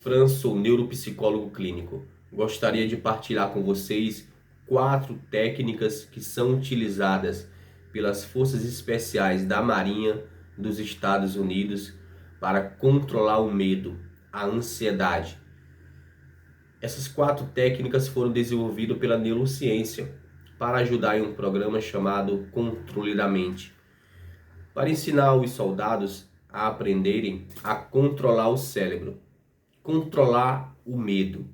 Fran, sou neuropsicólogo clínico. Gostaria de partilhar com vocês 4 técnicas que são utilizadas pelas Forças Especiais da Marinha dos Estados Unidos para controlar o medo, a ansiedade. Essas 4 técnicas foram desenvolvidas pela neurociência para ajudar em um programa chamado Controle da Mente, para ensinar os soldados a aprenderem a controlar o cérebro, controlar o medo,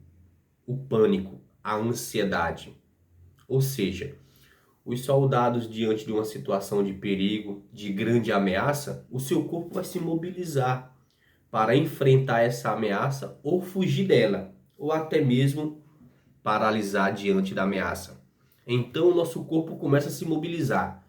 o pânico, a ansiedade. Ou seja, os soldados, diante de uma situação de perigo, de grande ameaça, o seu corpo vai se mobilizar para enfrentar essa ameaça ou fugir dela, ou até mesmo paralisar diante da ameaça. Então, o nosso corpo começa a se mobilizar,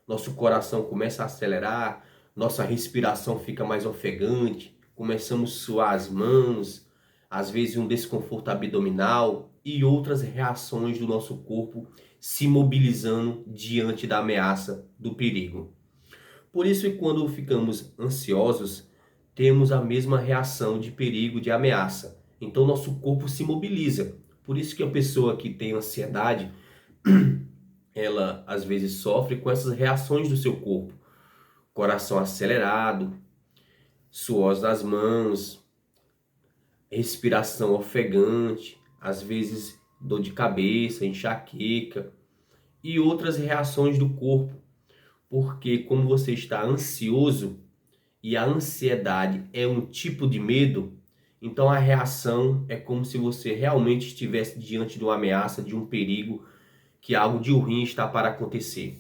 nosso coração começa a acelerar, nossa respiração fica mais ofegante, começamos a suar as mãos, às vezes um desconforto abdominal e outras reações do nosso corpo se mobilizando diante da ameaça, do perigo. Por isso que quando ficamos ansiosos, temos a mesma reação de perigo, de ameaça. Então nosso corpo se mobiliza. Por isso que a pessoa que tem ansiedade, ela às vezes sofre com essas reações do seu corpo. Coração acelerado, suor nas mãos, respiração ofegante, às vezes dor de cabeça, enxaqueca e outras reações do corpo. Porque como você está ansioso e a ansiedade é um tipo de medo, então a reação é como se você realmente estivesse diante de uma ameaça, de um perigo, que algo de ruim está para acontecer.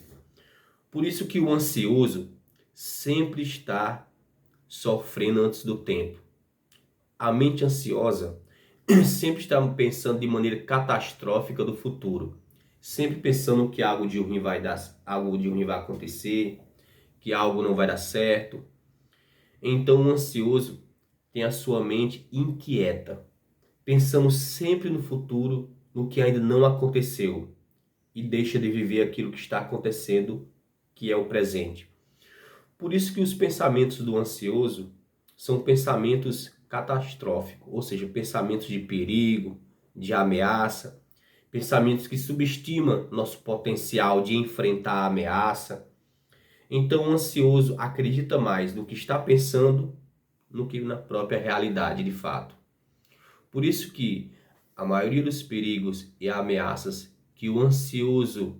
Por isso que o ansioso sempre está sofrendo antes do tempo. A mente ansiosa sempre está pensando de maneira catastrófica do futuro, sempre pensando que algo de ruim vai dar, algo de ruim vai acontecer, que algo não vai dar certo. Então o ansioso tem a sua mente inquieta, pensando sempre no futuro, no que ainda não aconteceu, e deixa de viver aquilo que está acontecendo, que é o presente. Por isso que os pensamentos do ansioso são pensamentos catastróficos, ou seja, pensamentos de perigo, de ameaça, pensamentos que subestimam nosso potencial de enfrentar a ameaça. Então o ansioso acredita mais no que está pensando do que na própria realidade de fato. Por isso que a maioria dos perigos e ameaças que o ansioso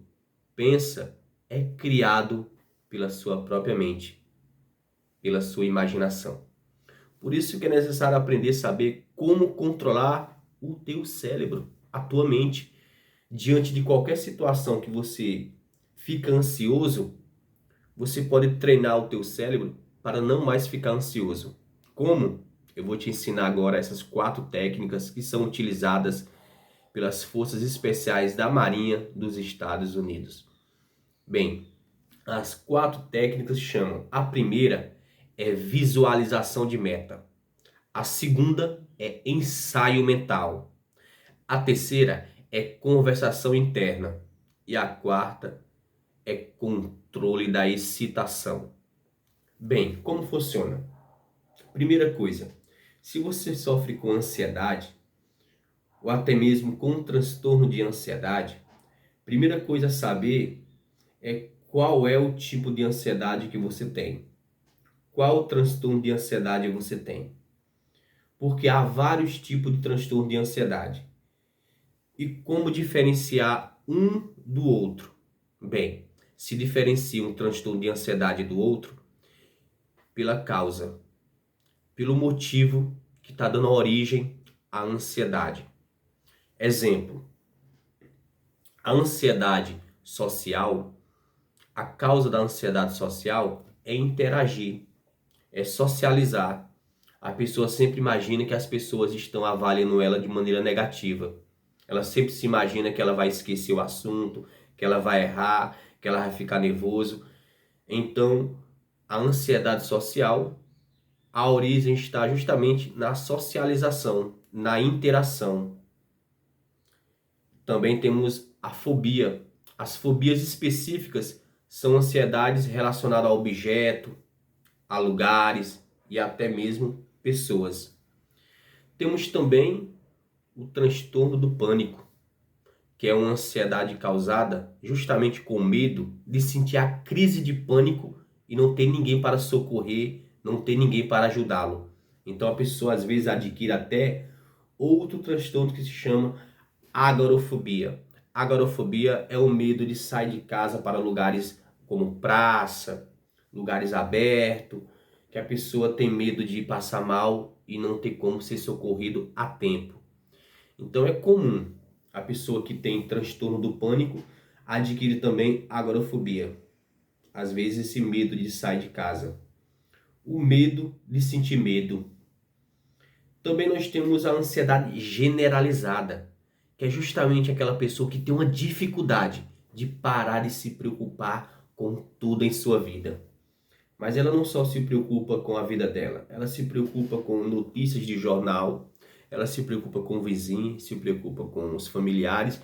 pensa é criado pela sua própria mente, pela sua imaginação. Por isso que é necessário aprender a saber como controlar o teu cérebro, a tua mente. Diante de qualquer situação que você fica ansioso, você pode treinar o teu cérebro para não mais ficar ansioso. Como? Eu vou te ensinar agora essas 4 técnicas que são utilizadas pelas Forças Especiais da Marinha dos Estados Unidos. Bem, as 4 técnicas chamam: a primeira é visualização de meta. A segunda é ensaio mental. A terceira é conversação interna. E a quarta é controle da excitação. Bem, como funciona? Primeira coisa, se você sofre com ansiedade, ou até mesmo com transtorno de ansiedade, primeira coisa a saber é qual é o tipo de ansiedade que você tem. Qual transtorno de ansiedade você tem? Porque há vários tipos de transtorno de ansiedade. E como diferenciar um do outro? Bem, se diferencia um transtorno de ansiedade do outro pela causa, pelo motivo que está dando origem à ansiedade. Exemplo, a ansiedade social, a causa da ansiedade social é interagir, é socializar. A pessoa sempre imagina que as pessoas estão avaliando ela de maneira negativa. Ela sempre se imagina que ela vai esquecer o assunto, que ela vai errar, que ela vai ficar nervoso. Então, a ansiedade social, a origem está justamente na socialização, na interação. Também temos a fobia. As fobias específicas são ansiedades relacionadas a objeto, a lugares e até mesmo pessoas. Temos também o transtorno do pânico, que é uma ansiedade causada justamente com medo de sentir a crise de pânico e não ter ninguém para socorrer, não ter ninguém para ajudá-lo. Então a pessoa às vezes adquire até outro transtorno que se chama agorafobia. Agorafobia é o medo de sair de casa para lugares como praça, lugares abertos, que a pessoa tem medo de passar mal e não ter como ser socorrido a tempo. Então é comum a pessoa que tem transtorno do pânico adquirir também agorafobia. Às vezes esse medo de sair de casa. O medo de sentir medo. Também nós temos a ansiedade generalizada, que é justamente aquela pessoa que tem uma dificuldade de parar de se preocupar com tudo em sua vida. Mas ela não só se preocupa com a vida dela, ela se preocupa com notícias de jornal, ela se preocupa com o vizinho, se preocupa com os familiares.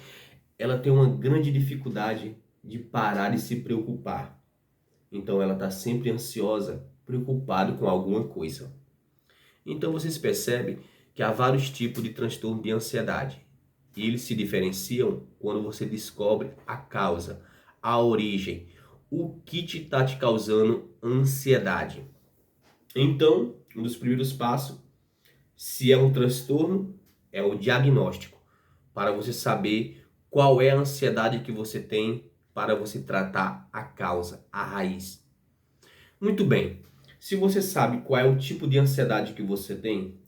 Ela tem uma grande dificuldade de parar de se preocupar. Então ela está sempre ansiosa, preocupada com alguma coisa. Então vocês percebem que há vários tipos de transtorno de ansiedade. E eles se diferenciam quando você descobre a causa, a origem, o que está te causando ansiedade. Então, um dos primeiros passos, se é um transtorno, é o diagnóstico, para você saber qual é a ansiedade que você tem, para você tratar a causa, a raiz. Muito bem, se você sabe qual é o tipo de ansiedade que você tem,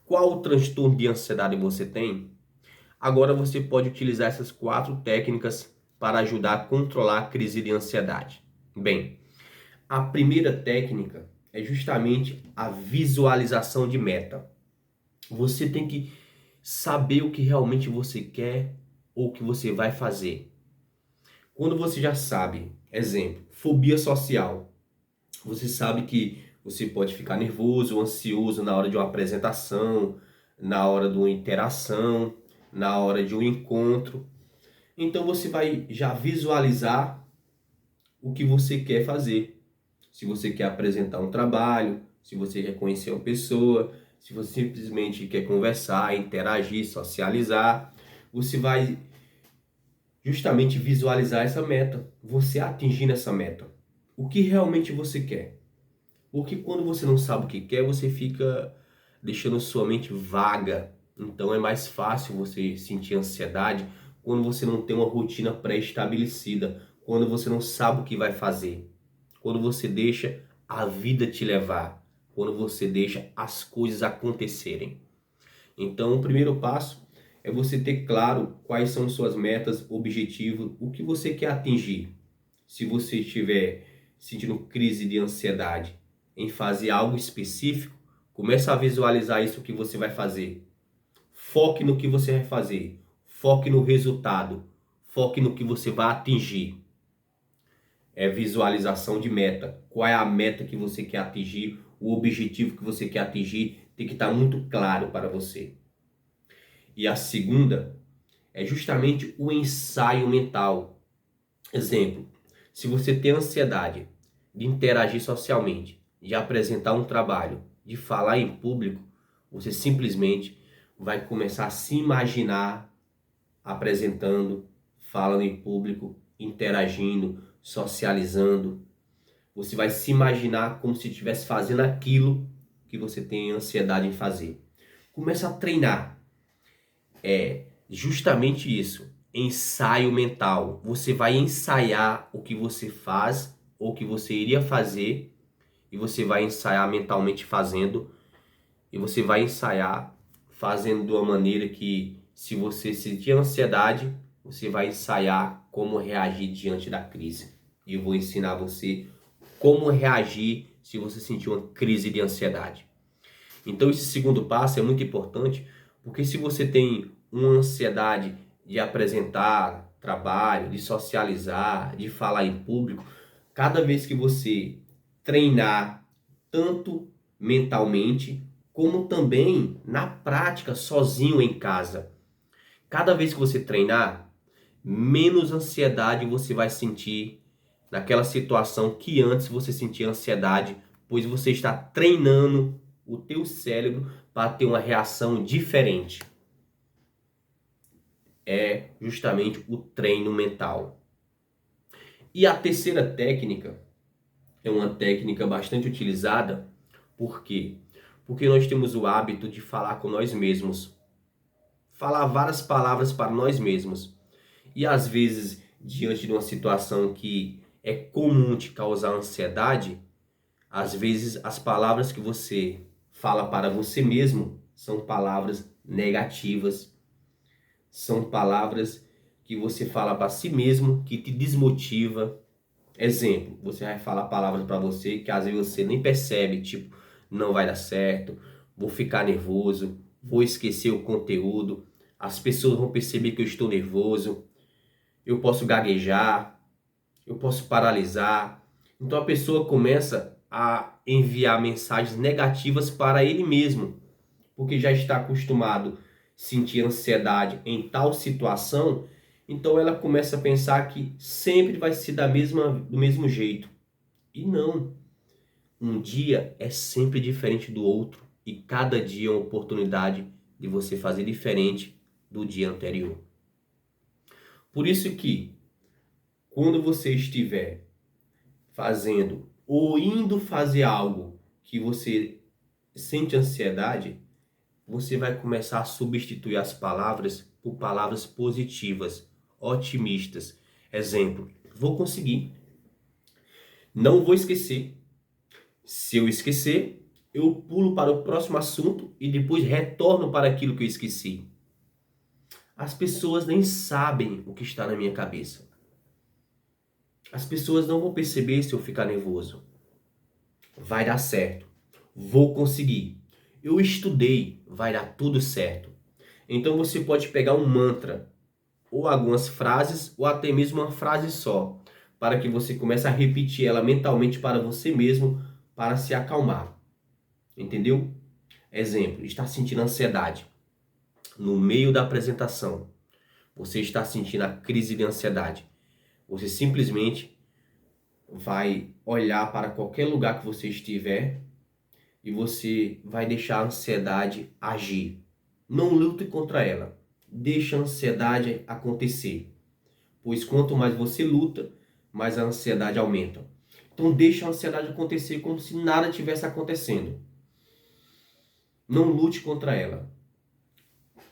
qual o transtorno de ansiedade você tem, agora você pode utilizar essas 4 técnicas para ajudar a controlar a crise de ansiedade. Bem, a primeira técnica é justamente a visualização de meta. Você tem que saber o que realmente você quer ou o que você vai fazer. Quando você já sabe, exemplo, fobia social, você sabe que você pode ficar nervoso ou ansioso na hora de uma apresentação, na hora de uma interação, na hora de um encontro. Então você vai já visualizar o que você quer fazer. Se você quer apresentar um trabalho, se você quer conhecer uma pessoa, se você simplesmente quer conversar, interagir, socializar, você vai justamente visualizar essa meta, você atingindo essa meta. O que realmente você quer? Porque quando você não sabe o que quer, você fica deixando sua mente vaga. Então é mais fácil você sentir ansiedade quando você não tem uma rotina pré-estabelecida, quando você não sabe o que vai fazer, quando você deixa a vida te levar, quando você deixa as coisas acontecerem. Então o primeiro passo é você ter claro quais são suas metas, objetivos, o que você quer atingir. Se você estiver sentindo crise de ansiedade em fazer algo específico, comece a visualizar isso que você vai fazer. Foque no que você vai fazer. Foque no resultado. Foque no que você vai atingir. É visualização de meta. Qual é a meta que você quer atingir? O objetivo que você quer atingir tem que estar muito claro para você. E a segunda é justamente o ensaio mental. Exemplo, se você tem ansiedade de interagir socialmente, de apresentar um trabalho, de falar em público, você simplesmente vai começar a se imaginar apresentando, falando em público, interagindo, socializando. Você vai se imaginar como se estivesse fazendo aquilo que você tem ansiedade em fazer. Começa a treinar. É justamente isso, ensaio mental. Você vai ensaiar o que você faz ou o que você iria fazer e você vai ensaiar mentalmente fazendo e você vai ensaiar fazendo de uma maneira que, se você sentir ansiedade, você vai ensaiar como reagir diante da crise. E eu vou ensinar você como reagir se você sentir uma crise de ansiedade. Então esse segundo passo é muito importante, porque se você tem uma ansiedade de apresentar trabalho, de socializar, de falar em público, cada vez que você treinar tanto mentalmente como também na prática, sozinho em casa, cada vez que você treinar, menos ansiedade você vai sentir naquela situação que antes você sentia ansiedade, pois você está treinando o teu cérebro para ter uma reação diferente. É justamente o treino mental. E a terceira técnica é uma técnica bastante utilizada. Por quê? Porque nós temos o hábito de falar com nós mesmos. Falar várias palavras para nós mesmos. E às vezes, diante de uma situação que é comum te causar ansiedade, às vezes as palavras que você fala para você mesmo são palavras negativas. São palavras que você fala para si mesmo que te desmotiva. Exemplo, você vai falar palavras para você que às vezes você nem percebe, tipo, não vai dar certo, vou ficar nervoso, vou esquecer o conteúdo, as pessoas vão perceber que eu estou nervoso, eu posso gaguejar, eu posso paralisar. Então a pessoa começa a enviar mensagens negativas para ele mesmo, porque já está acostumado a sentir ansiedade em tal situação. Então ela começa a pensar que sempre vai ser do mesmo jeito. E não. Um dia é sempre diferente do outro. E cada dia é uma oportunidade de você fazer diferente do dia anterior. Por isso que, quando você estiver fazendo ou indo fazer algo que você sente ansiedade, você vai começar a substituir as palavras por palavras positivas, otimistas. Exemplo, vou conseguir, não vou esquecer. Se eu esquecer, eu pulo para o próximo assunto e depois retorno para aquilo que eu esqueci. As pessoas nem sabem o que está na minha cabeça. As pessoas não vão perceber se eu ficar nervoso. Vai dar certo. Vou conseguir. Eu estudei, vai dar tudo certo. Então você pode pegar um mantra, ou algumas frases, ou até mesmo uma frase só, para que você comece a repetir ela mentalmente para você mesmo, para se acalmar. Entendeu? Exemplo, está sentindo ansiedade. No meio da apresentação, você está sentindo a crise de ansiedade. Você simplesmente vai olhar para qualquer lugar que você estiver e você vai deixar a ansiedade agir. Não lute contra ela. Deixa a ansiedade acontecer. Pois quanto mais você luta, mais a ansiedade aumenta. Então deixa a ansiedade acontecer como se nada tivesse acontecendo. Não lute contra ela.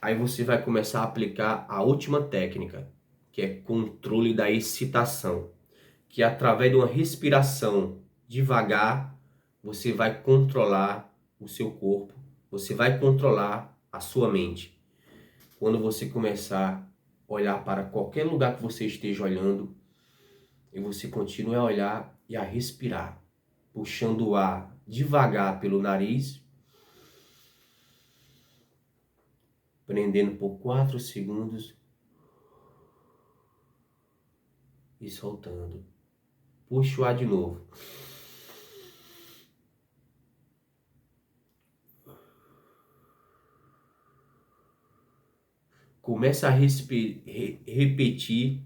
Aí você vai começar a aplicar a última técnica, que é controle da excitação. Que através de uma respiração devagar, você vai controlar o seu corpo, você vai controlar a sua mente. Quando você começar a olhar para qualquer lugar que você esteja olhando, e você continue a olhar e a respirar, puxando o ar devagar pelo nariz, prendendo por 4 segundos e soltando. Puxa o ar de novo. Começa a repetir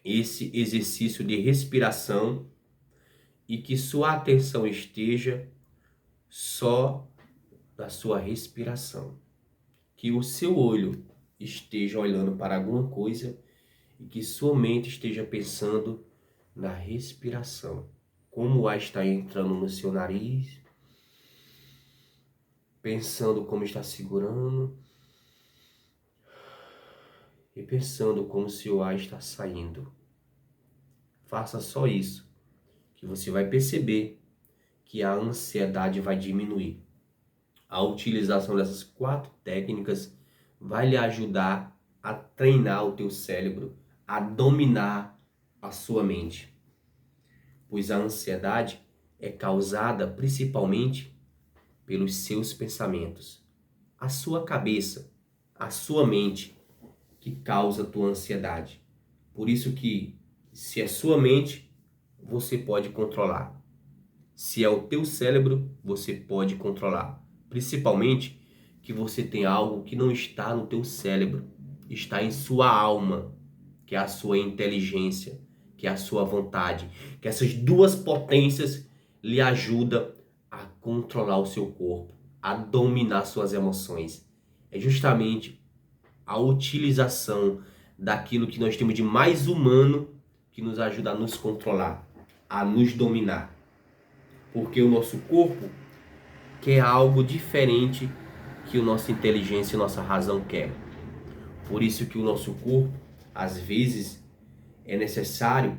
esse exercício de respiração e que sua atenção esteja só na sua respiração. Que o seu olho esteja olhando para alguma coisa e que sua mente esteja pensando na respiração. Como o ar está entrando no seu nariz, pensando como está segurando e pensando como seu ar está saindo. Faça só isso, que você vai perceber que a ansiedade vai diminuir. A utilização dessas 4 técnicas vai lhe ajudar a treinar o teu cérebro, a dominar a sua mente. Pois a ansiedade é causada principalmente pelos seus pensamentos. A sua cabeça, a sua mente que causa a tua ansiedade. Por isso que, se é sua mente, você pode controlar. Se é o teu cérebro, você pode controlar. Principalmente que você tem algo que não está no teu cérebro, está em sua alma, que é a sua inteligência, que é a sua vontade. Que essas duas potências lhe ajudam a controlar o seu corpo. a dominar suas emoções. É justamente a utilização daquilo que nós temos de mais humano que nos ajuda a nos controlar, a nos dominar. Porque o nosso corpo quer algo diferente que a nossa inteligência e nossa razão quer. Por isso que o nosso corpo, às vezes, é necessário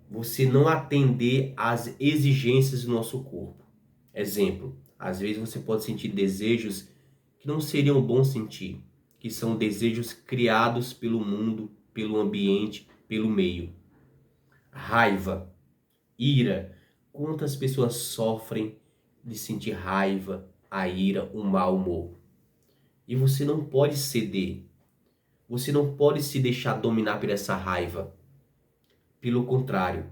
você não atender às exigências do nosso corpo. Exemplo, às vezes você pode sentir desejos que não seriam bons sentir, que são desejos criados pelo mundo, pelo ambiente, pelo meio. Raiva, ira. Quantas pessoas sofrem de sentir raiva, a ira, o mau humor? E você não pode ceder. Você não pode se deixar dominar por essa raiva. Pelo contrário,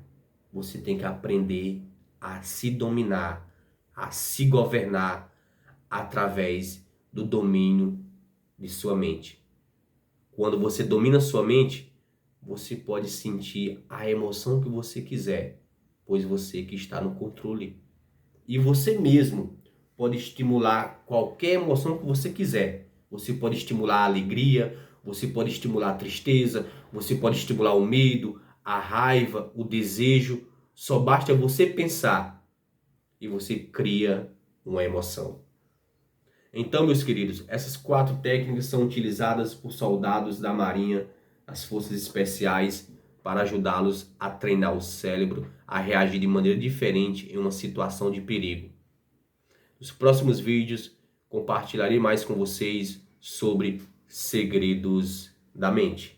você tem que aprender a se dominar, a se governar através do domínio de sua mente. Quando você domina sua mente, você pode sentir a emoção que você quiser, pois você que está no controle. E você mesmo pode estimular qualquer emoção que você quiser. Você pode estimular a alegria, você pode estimular a tristeza, você pode estimular o medo, a raiva, o desejo. Só basta você pensar e você cria uma emoção. Então, meus queridos, essas 4 técnicas são utilizadas por soldados da Marinha, das Forças Especiais, para ajudá-los a treinar o cérebro a reagir de maneira diferente em uma situação de perigo. Nos próximos vídeos, compartilharei mais com vocês sobre segredos da mente.